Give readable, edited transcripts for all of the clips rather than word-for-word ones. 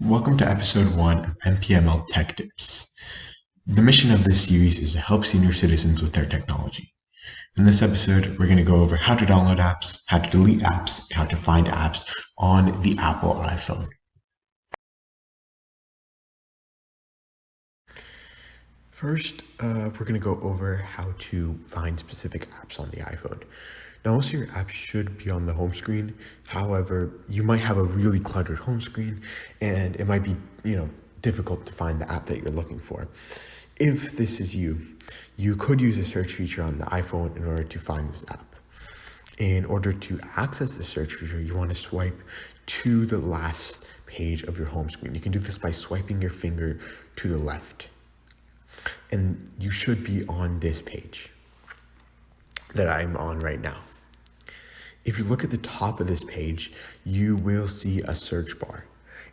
Welcome to episode 1 of NPML Tech Tips. The mission of this series is to help senior citizens with their technology. In this episode, we're going to go over how to download apps, how to delete apps, and how to find apps on the Apple iPhone. First, we're going to go over how to find specific apps on the iPhone. Now, most of your apps should be on the home screen. However, you might have a really cluttered home screen, and it might be, difficult to find the app that you're looking for. If this is you, you could use a search feature on the iPhone in order to find this app. In order to access the search feature, you want to swipe to the last page of your home screen. You can do this by swiping your finger to the left. And you should be on this page that I'm on right now. If you look at the top of this page, you will see a search bar.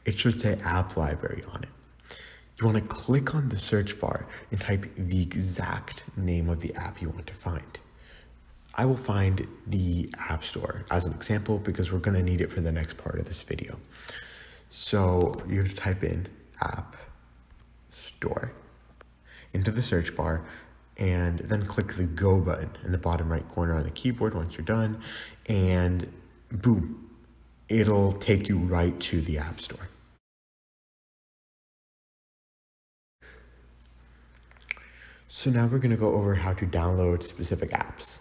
It should say App Library on it. You want to click on the search bar and type the exact name of the app you want to find. I will find the App Store as an example because we're going to need it for the next part of this video. So you have to type in App Store into the search bar and then click the Go button in the bottom right corner on the keyboard once you're done, and boom, it'll take you right to the App Store. So now we're going to go over how to download specific apps.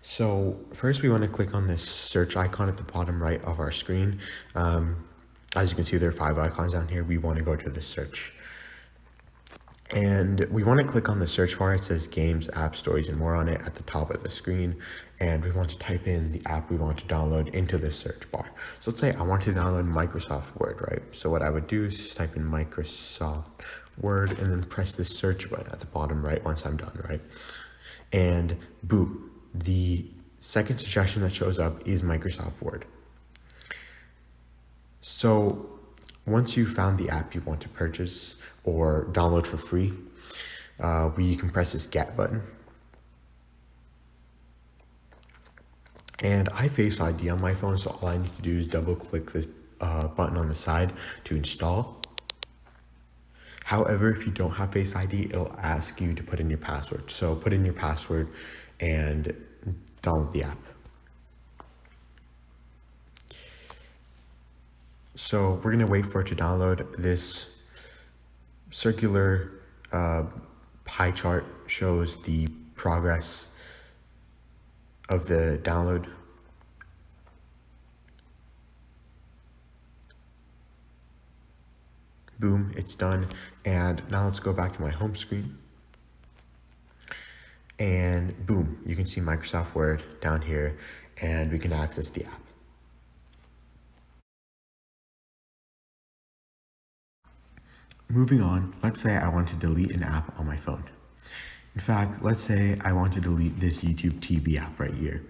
So first we want to click on this search icon at the bottom right of our screen. As you can see, there are 5 icons down here. We want to go to the search. And we want to click on the search bar. It says games, app stories, and more on it at the top of the screen. And we want to type in the app we want to download into the search bar. So let's say I want to download Microsoft Word, right? So what I would do is just type in Microsoft Word and then press the search button at the bottom right once I'm done, right? And boom, the second suggestion that shows up is Microsoft Word. So once you've found the app you want to purchase or download for free, you can press this Get button. And I have Face ID on my phone, so all I need to do is double click this button on the side to install. However, if you don't have Face ID, it'll ask you to put in your password. So put in your password and download the app. So we're going to wait for it to download. This circular pie chart shows the progress of the download. Boom, it's done. And now let's go back to my home screen. And boom, you can see Microsoft Word down here, and we can access the app. Moving on, let's say I want to delete an app on my phone. In fact, let's say I want to delete this YouTube TV app right here.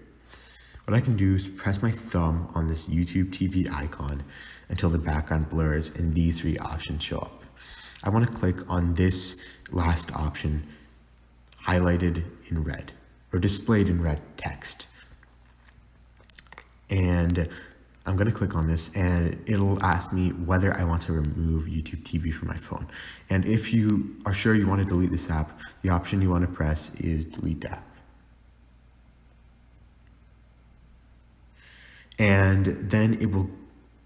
What I can do is press my thumb on this YouTube TV icon until the background blurs and these 3 options show up. I want to click on this last option highlighted in red or displayed in red text. And I'm going to click on this and it'll ask me whether I want to remove YouTube TV from my phone. And if you are sure you want to delete this app, the option you want to press is delete app. And then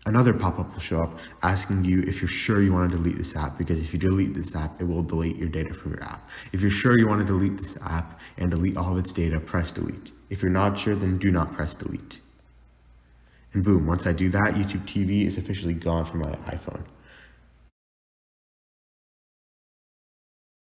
another pop-up will show up asking you if you're sure you want to delete this app, because if you delete this app, it will delete your data from your app. If you're sure you want to delete this app and delete all of its data, press delete. If you're not sure, then do not press delete. And boom, once I do that, YouTube TV is officially gone from my iPhone.